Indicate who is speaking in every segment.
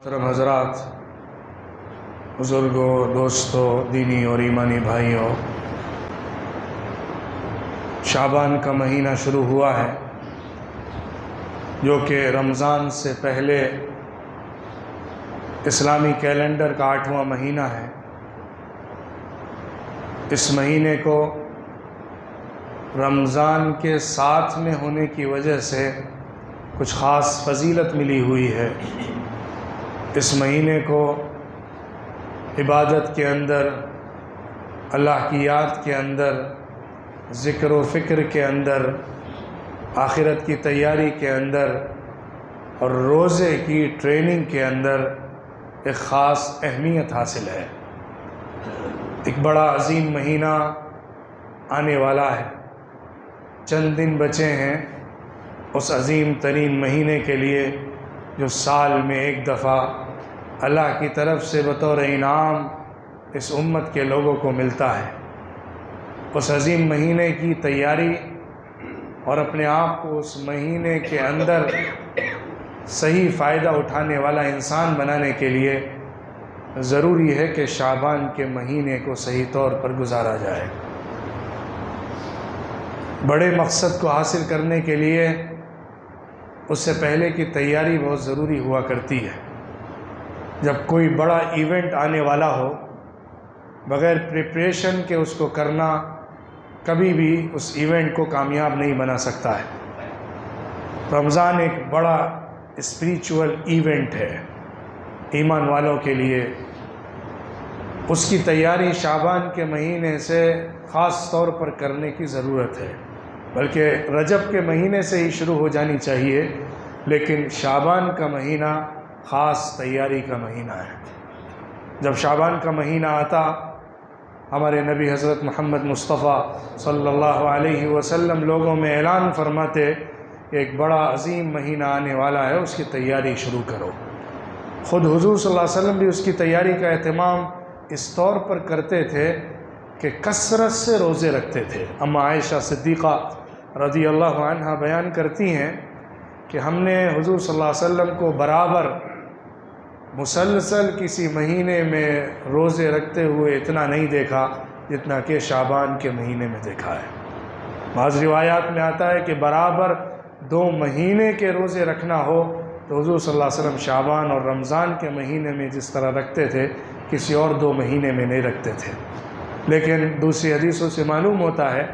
Speaker 1: محترم حضرات، بزرگوں، دوستوں، دینی اور ایمانی بھائیوں، شعبان کا مہینہ شروع ہوا ہے جو کہ رمضان سے پہلے اسلامی کیلنڈر کا 8واں مہینہ ہے۔ اس مہینے کو رمضان کے ساتھ میں ہونے کی وجہ سے کچھ خاص فضیلت ملی ہوئی ہے۔ اس مہینے کو عبادت کے اندر، اللہ کی یاد کے اندر، ذکر و فکر کے اندر، آخرت کی تیاری کے اندر اور روزے کی ٹریننگ کے اندر ایک خاص اہمیت حاصل ہے۔ ایک بڑا عظیم مہینہ آنے والا ہے، چند دن بچے ہیں اس عظیم ترین مہینے کے لیے جو سال میں ایک دفعہ اللہ کی طرف سے بطور انعام اس امت کے لوگوں کو ملتا ہے۔ اس عظیم مہینے کی تیاری اور اپنے آپ کو اس مہینے کے اندر صحیح فائدہ اٹھانے والا انسان بنانے کے لیے ضروری ہے کہ شعبان کے مہینے کو صحیح طور پر گزارا جائے۔ بڑے مقصد کو حاصل کرنے کے لیے اس سے پہلے کی تیاری بہت ضروری ہوا کرتی ہے۔ جب کوئی بڑا ایونٹ آنے والا ہو، بغیر پریپریشن کے اس کو کرنا کبھی بھی اس ایونٹ کو کامیاب نہیں بنا سکتا ہے۔ رمضان ایک بڑا اسپریچول ایونٹ ہے ایمان والوں کے لیے۔ اس کی تیاری شعبان کے مہینے سے خاص طور پر کرنے کی ضرورت ہے، بلکہ رجب کے مہینے سے ہی شروع ہو جانی چاہیے، لیکن شعبان کا مہینہ خاص تیاری کا مہینہ ہے۔ جب شعبان کا مہینہ آتا، ہمارے نبی حضرت محمد مصطفیٰ صلی اللہ علیہ وسلم لوگوں میں اعلان فرماتے کہ ایک بڑا عظیم مہینہ آنے والا ہے، اس کی تیاری شروع کرو۔ خود حضور صلی اللہ علیہ وسلم بھی اس کی تیاری کا اہتمام اس طور پر کرتے تھے کہ کثرت سے روزے رکھتے تھے۔ اما عائشہ صدیقہ رضی اللہ عنہا بیان کرتی ہیں کہ ہم نے حضور صلی اللہ علیہ وسلم کو برابر مسلسل کسی مہینے میں روزے رکھتے ہوئے اتنا نہیں دیکھا جتنا کہ شعبان کے مہینے میں دیکھا ہے۔ بعض روایات میں آتا ہے کہ برابر 2 مہینے کے روزے رکھنا ہو تو حضور صلی اللہ علیہ وسلم شعبان اور رمضان کے مہینے میں جس طرح رکھتے تھے کسی اور 2 مہینے میں نہیں رکھتے تھے۔ لیکن دوسری حدیثوں سے معلوم ہوتا ہے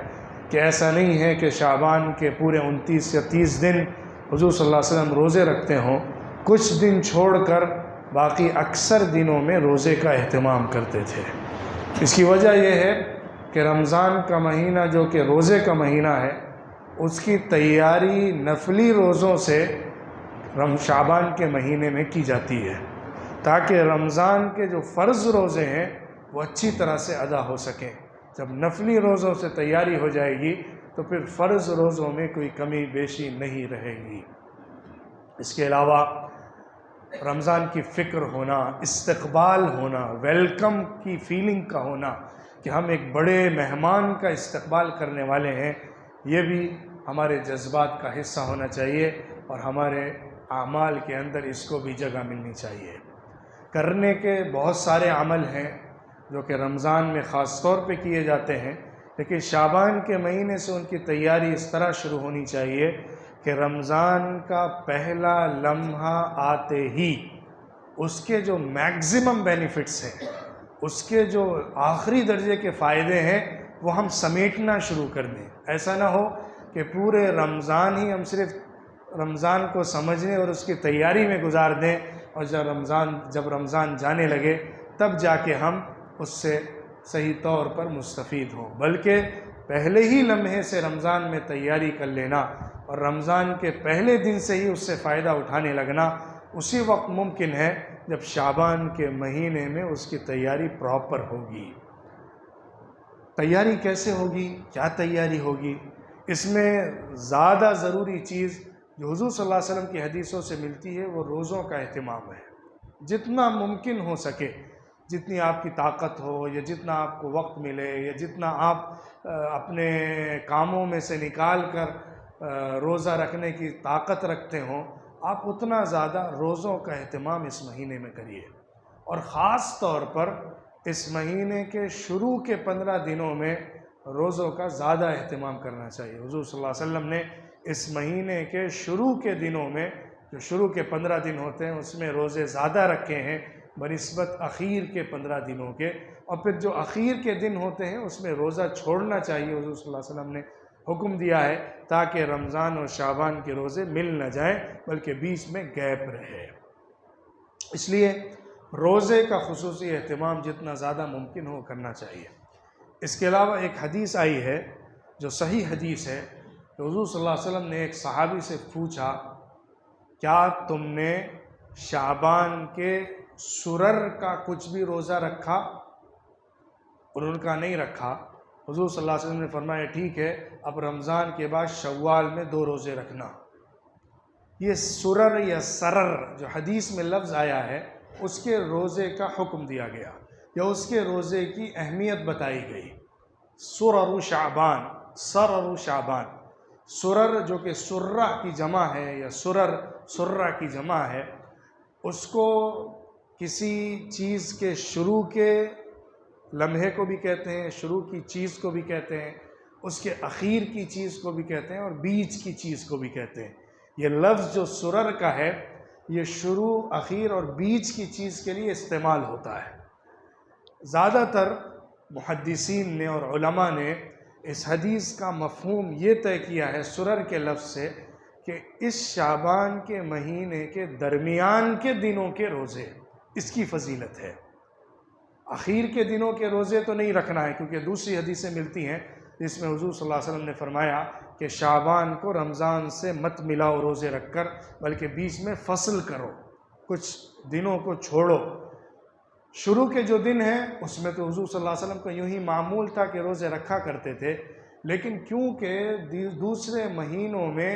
Speaker 1: کہ ایسا نہیں ہے کہ شعبان کے پورے 29 یا 30 دن حضور صلی اللہ علیہ وسلم روزے رکھتے ہوں، کچھ دن چھوڑ کر باقی اکثر دنوں میں روزے کا اہتمام کرتے تھے۔ اس کی وجہ یہ ہے کہ رمضان کا مہینہ جو کہ روزے کا مہینہ ہے، اس کی تیاری نفلی روزوں سے شعبان کے مہینے میں کی جاتی ہے، تاکہ رمضان کے جو فرض روزے ہیں وہ اچھی طرح سے ادا ہو سکیں۔ جب نفلی روزوں سے تیاری ہو جائے گی تو پھر فرض روزوں میں کوئی کمی بیشی نہیں رہے گی۔ اس کے علاوہ رمضان کی فکر ہونا، استقبال ہونا، ویلکم کی فیلنگ کا ہونا کہ ہم ایک بڑے مہمان کا استقبال کرنے والے ہیں، یہ بھی ہمارے جذبات کا حصہ ہونا چاہیے اور ہمارے اعمال کے اندر اس کو بھی جگہ ملنی چاہیے۔ کرنے کے بہت سارے عمل ہیں جو کہ رمضان میں خاص طور پہ کیے جاتے ہیں، لیکن شعبان کے مہینے سے ان کی تیاری اس طرح شروع ہونی چاہیے کہ رمضان کا پہلا لمحہ آتے ہی اس کے جو میگزیمم بینیفٹس ہیں، اس کے جو آخری درجے کے فائدے ہیں، وہ ہم سمیٹنا شروع کر دیں۔ ایسا نہ ہو کہ پورے رمضان ہی ہم صرف رمضان کو سمجھنے اور اس کی تیاری میں گزار دیں، اور جب رمضان جانے لگے تب جا کے ہم اس سے صحیح طور پر مستفید ہوں، بلکہ پہلے ہی لمحے سے رمضان میں تیاری کر لینا اور رمضان کے پہلے دن سے ہی اس سے فائدہ اٹھانے لگنا اسی وقت ممکن ہے جب شعبان کے مہینے میں اس کی تیاری پراپر ہوگی۔ تیاری کیسے ہوگی؟ کیا تیاری ہوگی؟ اس میں زیادہ ضروری چیز جو حضور صلی اللہ علیہ وسلم کی حدیثوں سے ملتی ہے وہ روزوں کا اہتمام ہے۔ جتنا ممکن ہو سکے، جتنی آپ کی طاقت ہو یا جتنا آپ کو وقت ملے یا جتنا آپ اپنے کاموں میں سے نکال کر روزہ رکھنے کی طاقت رکھتے ہوں، آپ اتنا زیادہ روزوں کا اہتمام اس مہینے میں کریے، اور خاص طور پر اس مہینے کے شروع کے 15 دنوں میں روزوں کا زیادہ اہتمام کرنا چاہیے۔ حضور صلی اللہ علیہ وسلم نے اس مہینے کے شروع کے دنوں میں، جو شروع کے 15 دن ہوتے ہیں، اس میں روزے زیادہ رکھے ہیں بنسبت اخیر کے 15 دنوں کے، اور پھر جو اخیر کے دن ہوتے ہیں اس میں روزہ چھوڑنا چاہیے۔ حضور صلی اللہ علیہ وسلم نے حکم دیا ہے تاکہ رمضان اور شعبان کے روزے مل نہ جائیں بلکہ بیچ میں گیپ رہے۔ اس لیے روزے کا خصوصی اہتمام جتنا زیادہ ممکن ہو کرنا چاہیے۔ اس کے علاوہ ایک حدیث آئی ہے جو صحیح حدیث ہے کہ حضور صلی اللہ علیہ وسلم نے ایک صحابی سے پوچھا، کیا تم نے شعبان کے سرر کا کچھ بھی روزہ رکھا؟ انہوں نے کہا نہیں رکھا۔ حضور صلی اللہ علیہ وسلم نے فرمایا ٹھیک ہے، اب رمضان کے بعد شوال میں 2 روزے رکھنا۔ یہ سرر یا سرر جو حدیث میں لفظ آیا ہے، اس کے روزے کا حکم دیا گیا یا اس کے روزے کی اہمیت بتائی گئی۔ سرر شعبان، سرر شعبان، سرر جو کہ سرہ کی جمع ہے یا سرہ کی جمع ہے، اس کو کسی چیز کے شروع کے لمحے کو بھی کہتے ہیں، شروع کی چیز کو بھی کہتے ہیں، اس کے اخیر کی چیز کو بھی کہتے ہیں، اور بیچ کی چیز کو بھی کہتے ہیں۔ یہ لفظ جو سرر کا ہے یہ شروع، اخیر اور بیچ کی چیز کے لیے استعمال ہوتا ہے۔ زیادہ تر محدثین نے اور علماء نے اس حدیث کا مفہوم یہ طے کیا ہے سرر کے لفظ سے کہ اس شعبان کے مہینے کے درمیان کے دنوں کے روزے، اس کی فضیلت ہے۔ اخیر کے دنوں کے روزے تو نہیں رکھنا ہے، کیونکہ دوسری حدیثیں ملتی ہیں جس میں حضور صلی اللہ علیہ وسلم نے فرمایا کہ شعبان کو رمضان سے مت ملاؤ روزے رکھ کر، بلکہ بیچ میں فصل کرو، کچھ دنوں کو چھوڑو۔ شروع کے جو دن ہیں اس میں تو حضور صلی اللہ علیہ وسلم کا یوں ہی معمول تھا کہ روزے رکھا کرتے تھے، لیکن کیونکہ دوسرے مہینوں میں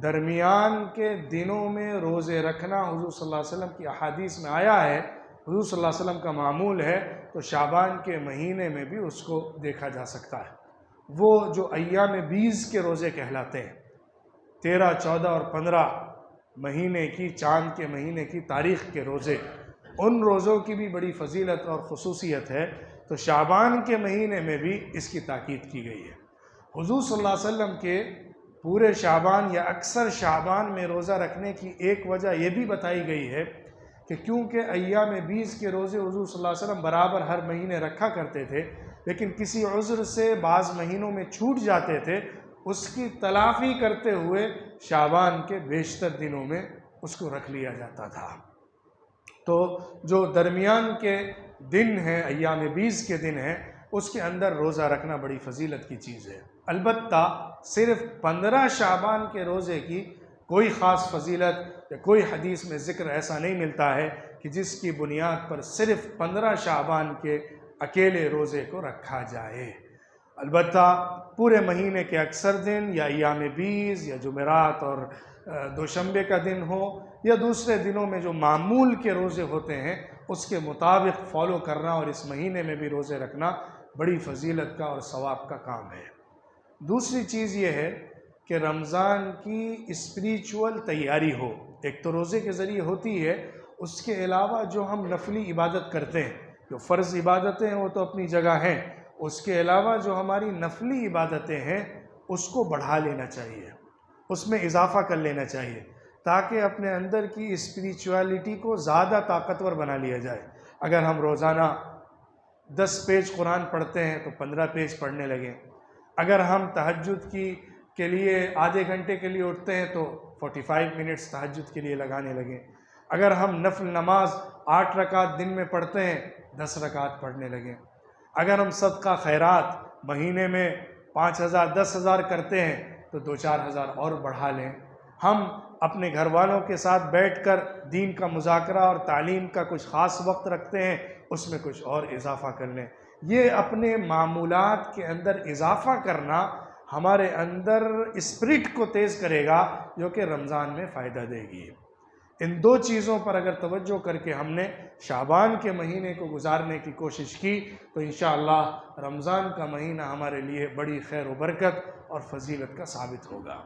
Speaker 1: درمیان کے دنوں میں روزے رکھنا حضور صلی اللہ علیہ وسلم کی احادیث میں آیا ہے، حضور صلی اللہ علیہ وسلم کا معمول ہے، تو شعبان کے مہینے میں بھی اس کو دیکھا جا سکتا ہے۔ وہ جو ایام بیز کے روزے کہلاتے ہیں، 13، 14 اور 15 مہینے کی، چاند کے مہینے کی تاریخ کے روزے، ان روزوں کی بھی بڑی فضیلت اور خصوصیت ہے، تو شعبان کے مہینے میں بھی اس کی تاکید کی گئی ہے۔ حضور صلی اللہ علیہ وسلم کے پورے شعبان یا اکثر شعبان میں روزہ رکھنے کی ایک وجہ یہ بھی بتائی گئی ہے کہ کیونکہ ایام بیز کے روزے حضور صلی اللہ علیہ وسلم برابر ہر مہینے رکھا کرتے تھے، لیکن کسی عذر سے بعض مہینوں میں چھوٹ جاتے تھے، اس کی تلافی کرتے ہوئے شعبان کے بیشتر دنوں میں اس کو رکھ لیا جاتا تھا۔ تو جو درمیان کے دن ہیں، ایام بیز کے دن ہیں، اس کے اندر روزہ رکھنا بڑی فضیلت کی چیز ہے۔ البتہ صرف 15 شعبان کے روزے کی کوئی خاص فضیلت یا کوئی حدیث میں ذکر ایسا نہیں ملتا ہے کہ جس کی بنیاد پر صرف 15 شعبان کے اکیلے روزے کو رکھا جائے۔ البتہ پورے مہینے کے اکثر دن یا ایام بیز یا جمعرات اور دوشنبے کا دن ہو یا دوسرے دنوں میں جو معمول کے روزے ہوتے ہیں، اس کے مطابق فالو کرنا اور اس مہینے میں بھی روزے رکھنا بڑی فضیلت کا اور ثواب کا کام ہے۔ دوسری چیز یہ ہے کہ رمضان کی اسپریچول تیاری ہو، ایک تو روزے کے ذریعے ہوتی ہے، اس کے علاوہ جو ہم نفلی عبادت کرتے ہیں، جو فرض عبادتیں ہیں وہ تو اپنی جگہ ہیں، اس کے علاوہ جو ہماری نفلی عبادتیں ہیں اس کو بڑھا لینا چاہیے، اس میں اضافہ کر لینا چاہیے، تاکہ اپنے اندر کی اسپریچولیٹی کو زیادہ طاقتور بنا لیا جائے۔ اگر ہم روزانہ 10 پیج قرآن پڑھتے ہیں تو 15 پیج پڑھنے لگیں، اگر ہم تہجد کے لیے آدھے گھنٹے کے لیے اٹھتے ہیں تو 45 منٹس تہجد کے لیے لگانے لگیں، اگر ہم نفل نماز 8 رکعت دن میں پڑھتے ہیں 10 رکعت پڑھنے لگیں، اگر ہم صدقہ خیرات مہینے میں 5000 10,000 کرتے ہیں تو 2-4 ہزار اور بڑھا لیں، ہم اپنے گھر والوں کے ساتھ بیٹھ کر دین کا مذاکرہ اور تعلیم کا کچھ خاص وقت رکھتے ہیں، اس میں کچھ اور اضافہ کر لیں۔ یہ اپنے معمولات کے اندر اضافہ کرنا ہمارے اندر اسپرٹ کو تیز کرے گا، جو کہ رمضان میں فائدہ دے گی۔ ان 2 چیزوں پر اگر توجہ کر کے ہم نے شعبان کے مہینے کو گزارنے کی کوشش کی تو انشاءاللہ رمضان کا مہینہ ہمارے لیے بڑی خیر و برکت اور فضیلت کا ثابت ہوگا۔